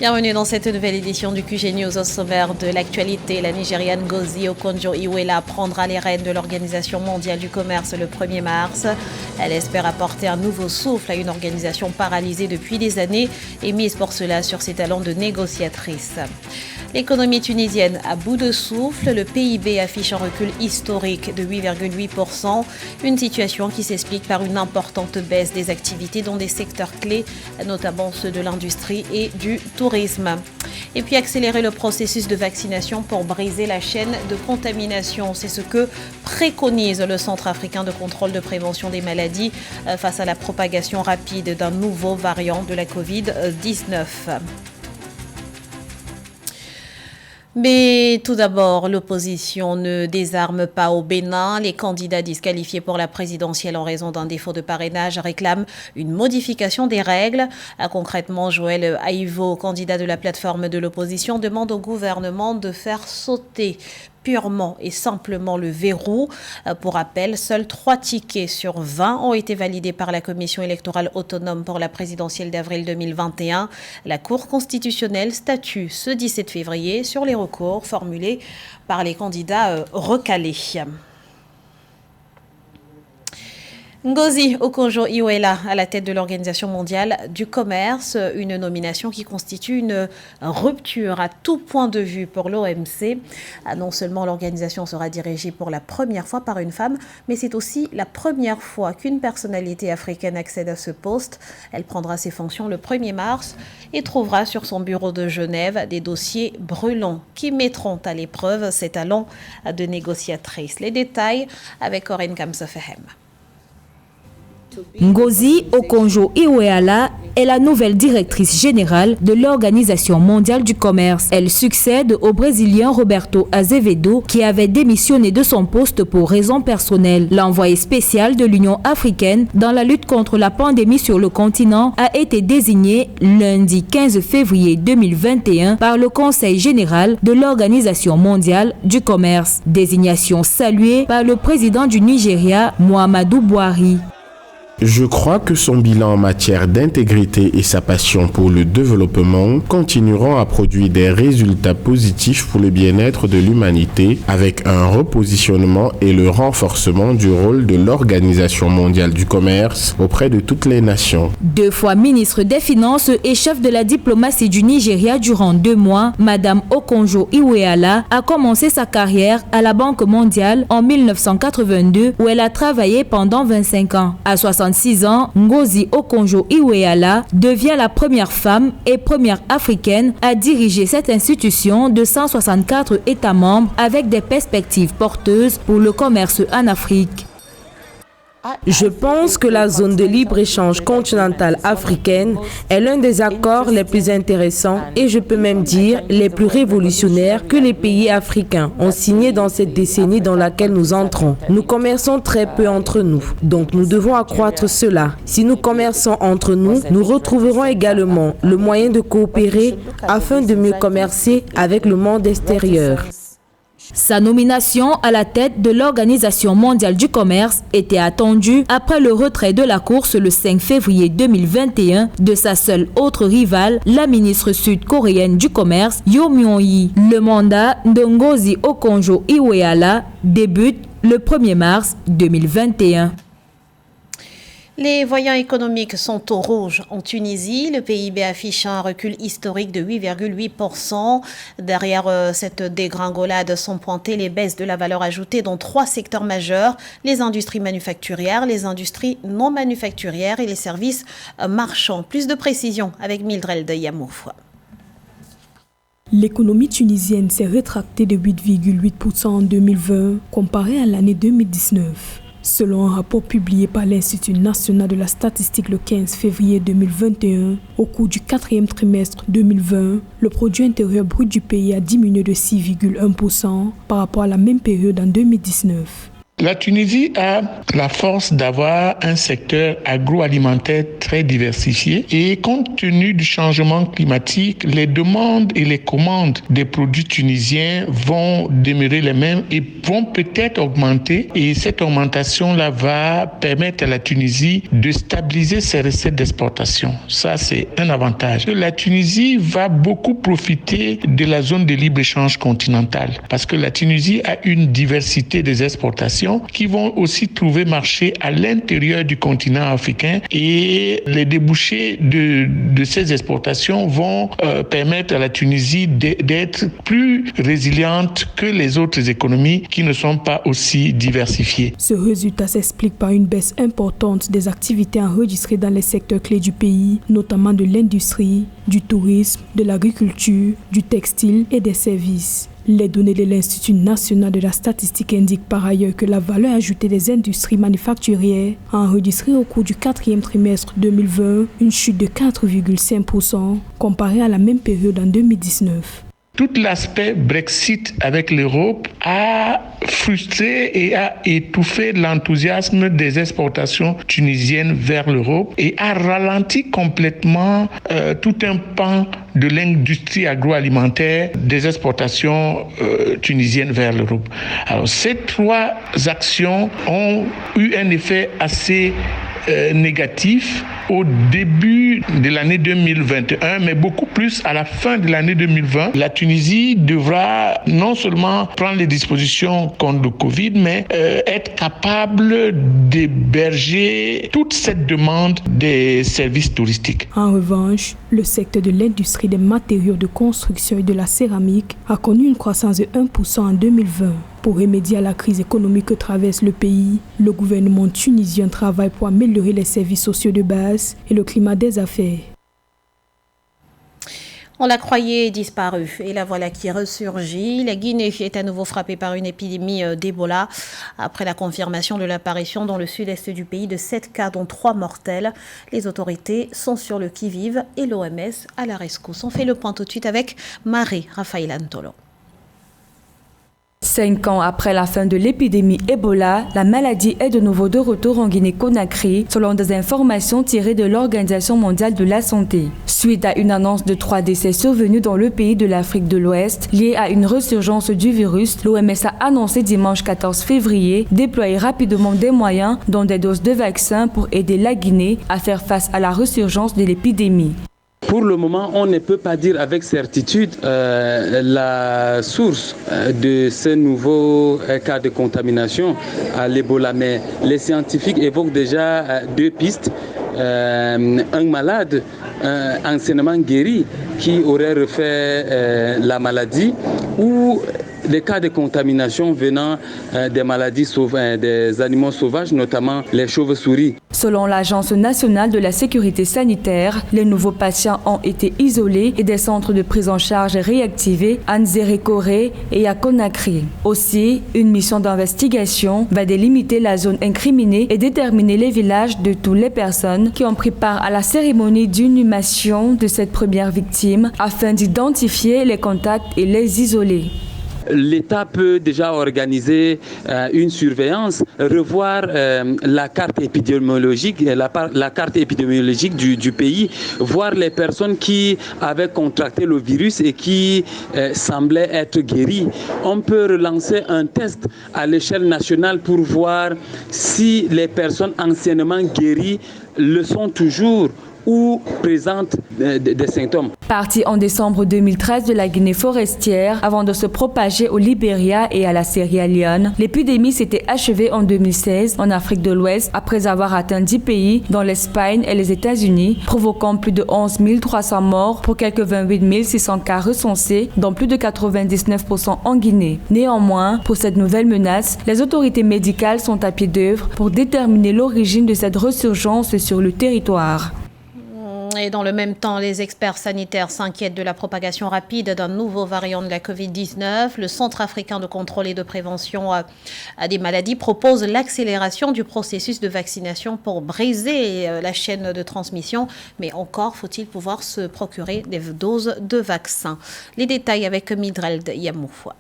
Bienvenue dans cette nouvelle édition du QG News. Au sommaire de l'actualité, la Nigériane Ngozi Okonjo-Iweala prendra les rênes de l'Organisation mondiale du commerce le 1er mars. Elle espère apporter un nouveau souffle à une organisation paralysée depuis des années et mise pour cela sur ses talents de négociatrice. L'économie tunisienne à bout de souffle, le PIB affiche un recul historique de 8,8%, une situation qui s'explique par une importante baisse des activités dans des secteurs clés, notamment ceux de l'industrie et du tourisme. Et puis accélérer le processus de vaccination pour briser la chaîne de contamination, c'est ce que préconise le Centre africain de contrôle de prévention des maladies face à la propagation rapide d'un nouveau variant de la Covid-19. Mais tout d'abord, l'opposition ne désarme pas au Bénin. Les candidats disqualifiés pour la présidentielle en raison d'un défaut de parrainage réclament une modification des règles. Concrètement, Joël Aïvo, candidat de la plateforme de l'opposition, demande au gouvernement de faire sauter purement et simplement le verrou. Pour rappel, seuls 3 tickets sur 20 ont été validés par la Commission électorale autonome pour la présidentielle d'avril 2021. La Cour constitutionnelle statue ce 17 février sur les recours formulés par les candidats recalés. Ngozi Okonjo-Iweala à la tête de l'Organisation mondiale du commerce, une nomination qui constitue une rupture à tout point de vue pour l'OMC. Non seulement l'organisation sera dirigée pour la première fois par une femme, mais c'est aussi la première fois qu'une personnalité africaine accède à ce poste. Elle prendra ses fonctions le 1er mars et trouvera sur son bureau de Genève des dossiers brûlants qui mettront à l'épreuve ses talents de négociatrice. Les détails avec Corinne Kamsofehem. Ngozi Okonjo-Iweala est la nouvelle directrice générale de l'Organisation mondiale du commerce. Elle succède au Brésilien Roberto Azevedo qui avait démissionné de son poste pour raisons personnelles. L'envoyé spécial de l'Union africaine dans la lutte contre la pandémie sur le continent a été désigné lundi 15 février 2021 par le Conseil général de l'Organisation mondiale du commerce. Désignation saluée par le président du Nigeria, Muhammadu Buhari. Je crois que son bilan en matière d'intégrité et sa passion pour le développement continueront à produire des résultats positifs pour le bien-être de l'humanité avec un repositionnement et le renforcement du rôle de l'Organisation mondiale du commerce auprès de toutes les nations. 2 fois ministre des Finances et chef de la diplomatie du Nigeria durant 2 mois, Madame Okonjo-Iweala a commencé sa carrière à la Banque mondiale en 1982 où elle a travaillé pendant 25 ans. À 66 ans, Ngozi Okonjo-Iweala devient la première femme et première africaine à diriger cette institution de 164 États membres avec des perspectives porteuses pour le commerce en Afrique. Je pense que la zone de libre-échange continentale africaine est l'un des accords les plus intéressants et je peux même dire les plus révolutionnaires que les pays africains ont signé dans cette décennie dans laquelle nous entrons. Nous commerçons très peu entre nous, donc nous devons accroître cela. Si nous commerçons entre nous, nous retrouverons également le moyen de coopérer afin de mieux commercer avec le monde extérieur. Sa nomination à la tête de l'Organisation mondiale du commerce était attendue après le retrait de la course le 5 février 2021 de sa seule autre rivale, la ministre sud-coréenne du commerce, Yoo Myung-hee. Le mandat de Ngozi Okonjo-Iweala débute le 1er mars 2021. Les voyants économiques sont au rouge en Tunisie. Le PIB affiche un recul historique de 8,8%. Derrière cette dégringolade sont pointées les baisses de la valeur ajoutée dans 3 secteurs majeurs, les industries manufacturières, les industries non manufacturières et les services marchands. Plus de précision avec Mildred Yamouf. L'économie tunisienne s'est rétractée de 8,8% en 2020 comparé à l'année 2019. Selon un rapport publié par l'Institut national de la statistique le 15 février 2021, au cours du 4e trimestre 2020, le produit intérieur brut du pays a diminué de 6,1% par rapport à la même période en 2019. La Tunisie a la force d'avoir un secteur agroalimentaire très diversifié et compte tenu du changement climatique, les demandes et les commandes des produits tunisiens vont demeurer les mêmes et vont peut-être augmenter, et cette augmentation-là va permettre à la Tunisie de stabiliser ses recettes d'exportation. Ça, c'est un avantage. La Tunisie va beaucoup profiter de la zone de libre-échange continentale parce que la Tunisie a une diversité des exportations qui vont aussi trouver marché à l'intérieur du continent africain, et les débouchés de ces exportations vont permettre à la Tunisie d'être plus résiliente que les autres économies qui ne sont pas aussi diversifiées. Ce résultat s'explique par une baisse importante des activités enregistrées dans les secteurs clés du pays, notamment de l'industrie, du tourisme, de l'agriculture, du textile et des services. Les données de l'Institut national de la statistique indiquent par ailleurs que la valeur ajoutée des industries manufacturières a enregistré au cours du 4e trimestre 2020 une chute de 4,5% comparée à la même période en 2019. Tout l'aspect Brexit avec l'Europe a frustré et a étouffé l'enthousiasme des exportations tunisiennes vers l'Europe et a ralenti complètement tout un pan de l'industrie agroalimentaire des exportations tunisiennes vers l'Europe. Alors ces trois actions ont eu un effet assez négatif au début de l'année 2021, mais beaucoup plus à la fin de l'année 2020. La Tunisie devra non seulement prendre les dispositions contre le Covid, mais être capable d'héberger toute cette demande des services touristiques. En revanche, le secteur de l'industrie des matériaux de construction et de la céramique a connu une croissance de 1% en 2020. Pour remédier à la crise économique que traverse le pays, le gouvernement tunisien travaille pour améliorer les services sociaux de base et le climat des affaires. On la croyait disparue et la voilà qui ressurgit. La Guinée est à nouveau frappée par une épidémie d'Ebola après la confirmation de l'apparition dans le sud-est du pays de 7 cas dont 3 mortels. Les autorités sont sur le qui-vive et l'OMS à la rescousse. On fait le point tout de suite avec Marie-Raphaël Antolo. 5 ans après la fin de l'épidémie Ebola, la maladie est de nouveau de retour en Guinée-Conakry, selon des informations tirées de l'Organisation mondiale de la santé. Suite à une annonce de 3 décès survenus dans le pays de l'Afrique de l'Ouest, liés à une résurgence du virus, l'OMS a annoncé dimanche 14 février déployer rapidement des moyens, dont des doses de vaccins, pour aider la Guinée à faire face à la résurgence de l'épidémie. Pour le moment, on ne peut pas dire avec certitude la source de ces nouveaux cas de contamination à l'Ebola, mais les scientifiques évoquent déjà 2 pistes. Un malade anciennement guéri qui aurait refait la maladie, ou des cas de contamination venant des maladies sauvages, des animaux sauvages, notamment les chauves-souris. Selon l'Agence nationale de la sécurité sanitaire, les nouveaux patients ont été isolés et des centres de prise en charge réactivés à Nzérékoré et à Conakry. Aussi, une mission d'investigation va délimiter la zone incriminée et déterminer les villages de toutes les personnes qui ont pris part à la cérémonie d'inhumation de cette première victime afin d'identifier les contacts et les isoler. L'État peut déjà organiser une surveillance, revoir la carte épidémiologique, la carte épidémiologique du pays, voir les personnes qui avaient contracté le virus et qui semblaient être guéries. On peut relancer un test à l'échelle nationale pour voir si les personnes anciennement guéries le sont toujours ou présentent des symptômes. Parti en décembre 2013 de la Guinée forestière, avant de se propager au Libéria et à la Sierra Leone, l'épidémie s'était achevée en 2016 en Afrique de l'Ouest après avoir atteint 10 pays, dont l'Espagne et les États-Unis, provoquant plus de 11 300 morts pour quelques 28 600 cas recensés, dont plus de 99% en Guinée. Néanmoins, pour cette nouvelle menace, les autorités médicales sont à pied d'œuvre pour déterminer l'origine de cette résurgence sur le territoire. Et dans le même temps, les experts sanitaires s'inquiètent de la propagation rapide d'un nouveau variant de la Covid-19. Le Centre africain de contrôle et de prévention à des maladies propose l'accélération du processus de vaccination pour briser la chaîne de transmission. Mais encore faut-il pouvoir se procurer des doses de vaccins. Les détails avec Midreld Yamoufwa.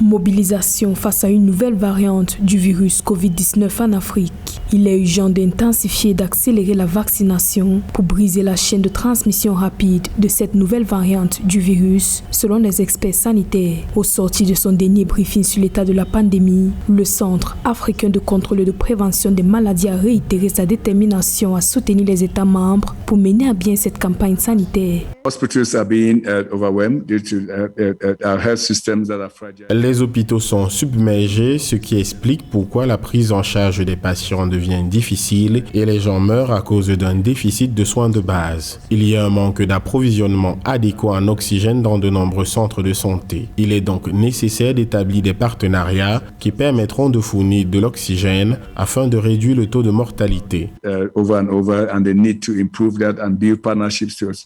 Mobilisation face à une nouvelle variante du virus Covid-19 en Afrique. Il est urgent d'intensifier et d'accélérer la vaccination pour briser la chaîne de transmission rapide de cette nouvelle variante du virus, selon les experts sanitaires. Au sortir de son dernier briefing sur l'état de la pandémie, le Centre africain de contrôle et de prévention des maladies a réitéré sa détermination à soutenir les États membres pour mener à bien cette campagne sanitaire. Hospitals are being overwhelmed due to our health systems that are fragile. Les hôpitaux sont submergés, ce qui explique pourquoi la prise en charge des patients devient difficile et les gens meurent à cause d'un déficit de soins de base. Il y a un manque d'approvisionnement adéquat en oxygène dans de nombreux centres de santé. Il est donc nécessaire d'établir des partenariats qui permettront de fournir de l'oxygène afin de réduire le taux de mortalité.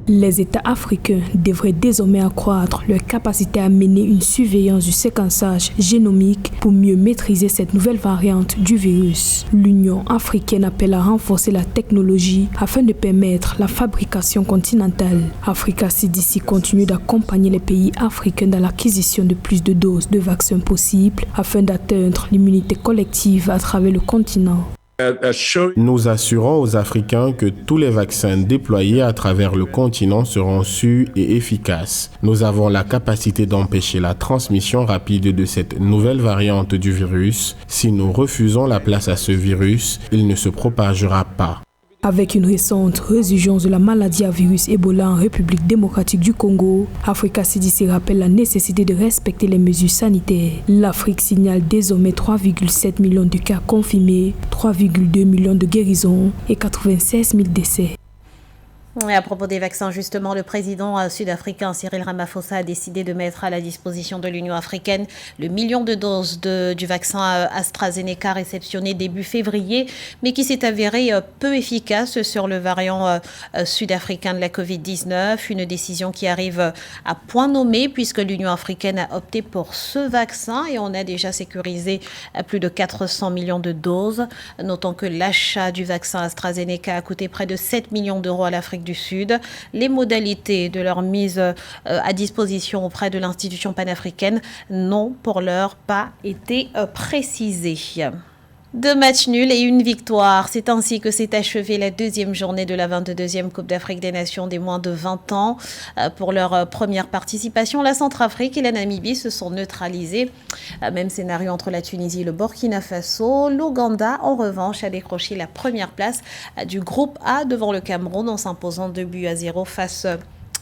Les États africains devraient désormais accroître leur capacité à mener une surveillance du séquençage génomique pour mieux maîtriser cette nouvelle variante du virus. L'Union africaine appelle à renforcer la technologie afin de permettre la fabrication continentale. Africa CDC continue d'accompagner les pays africains dans l'acquisition de plus de doses de vaccins possibles afin d'atteindre l'immunité collective à travers le continent. Nous assurons aux Africains que tous les vaccins déployés à travers le continent seront sûrs et efficaces. Nous avons la capacité d'empêcher la transmission rapide de cette nouvelle variante du virus. Si nous refusons la place à ce virus, il ne se propagera pas. Avec une récente résurgence de la maladie à virus Ebola en République démocratique du Congo, Africa CDC rappelle la nécessité de respecter les mesures sanitaires. L'Afrique signale désormais 3,7 millions de cas confirmés, 3,2 millions de guérisons et 96 000 décès. Et à propos des vaccins, justement, le président sud-africain Cyril Ramaphosa a décidé de mettre à la disposition de l'Union africaine le million de doses du vaccin AstraZeneca réceptionné début février, mais qui s'est avéré peu efficace sur le variant sud-africain de la Covid-19. Une décision qui arrive à point nommé puisque l'Union africaine a opté pour ce vaccin et on a déjà sécurisé plus de 400 millions de doses. Notons que l'achat du vaccin AstraZeneca a coûté près de 7 millions d'euros à l'Afrique du Sud. Les modalités de leur mise à disposition auprès de l'institution panafricaine n'ont pour l'heure pas été précisées. 2 matchs nuls et une victoire. C'est ainsi que s'est achevée la deuxième journée de la 22e Coupe d'Afrique des Nations des moins de 20 ans. Pour leur première participation, la Centrafrique et la Namibie se sont neutralisées. Même scénario entre la Tunisie et le Burkina Faso. L'Ouganda, en revanche, a décroché la première place du groupe A devant le Cameroun en s'imposant 2-0 face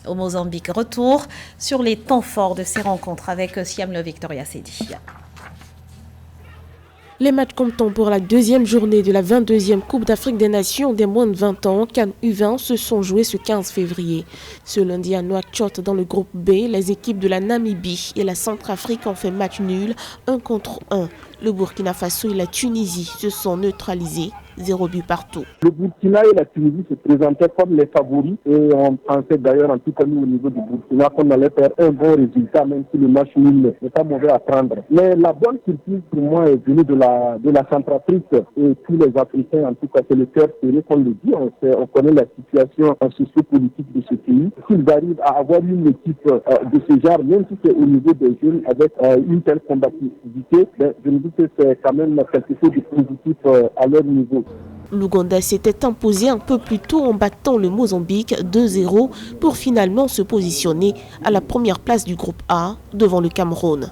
au Mozambique. Retour sur les temps forts de ces rencontres avec Siam Le Victoria Sedi. Les matchs comptant pour la deuxième journée de la 22e Coupe d'Afrique des Nations des moins de 20 ans, CAN U20, se sont joués ce 15 février. Ce lundi à Nouakchott, dans le groupe B, les équipes de la Namibie et la Centrafrique ont fait match nul, 1-1. Le Burkina Faso et la Tunisie se sont neutralisés, 0 but partout. Le Burkina et la Tunisie se présentaient comme les favoris et on pensait d'ailleurs, en tout cas nous, au niveau du Burkina, qu'on allait faire un bon résultat, même si le match nul n'est pas mauvais à prendre. Mais la bonne surprise pour moi est venue de la Centrafrique et tous les Africains, en tout cas c'est le cœur serré qu'on le dit, on connaît la situation socio-politique de ce pays. S'ils arrivent à avoir une équipe de ce genre, même si c'est au niveau des jeunes, avec une telle combativité, je me dis que c'est quand même quelque chose de positif à leur niveau. L'Ouganda s'était imposé un peu plus tôt en battant le Mozambique 2-0 pour finalement se positionner à la première place du groupe A devant le Cameroun.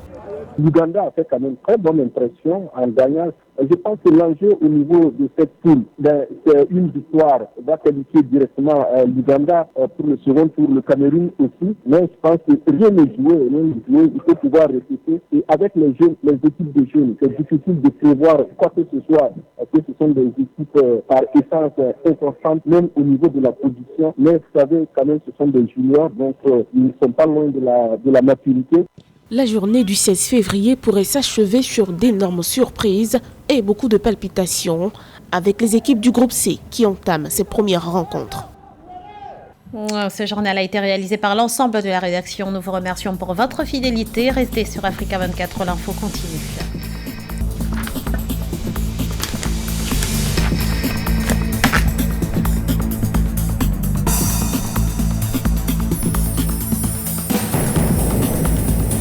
L'Ouganda a fait quand même très bonne impression en gagnant. Je pense que l'enjeu au niveau de cette poule, c'est une victoire, va qualifier directement l'Ouganda pour le second tour, le Cameroun aussi. Mais je pense que rien n'est joué, il faut pouvoir répéter. Et avec les jeunes, les équipes de jeunes, c'est difficile de prévoir quoi que ce soit, parce que ce sont des équipes par essence inconstantes, même au niveau de la production. Mais vous savez, quand même, ce sont des juniors, donc ils ne sont pas loin de la maturité. La journée du 16 février pourrait s'achever sur d'énormes surprises et beaucoup de palpitations avec les équipes du groupe C qui entament ces premières rencontres. Ce journal a été réalisé par l'ensemble de la rédaction. Nous vous remercions pour votre fidélité. Restez sur Africa 24, l'info continue.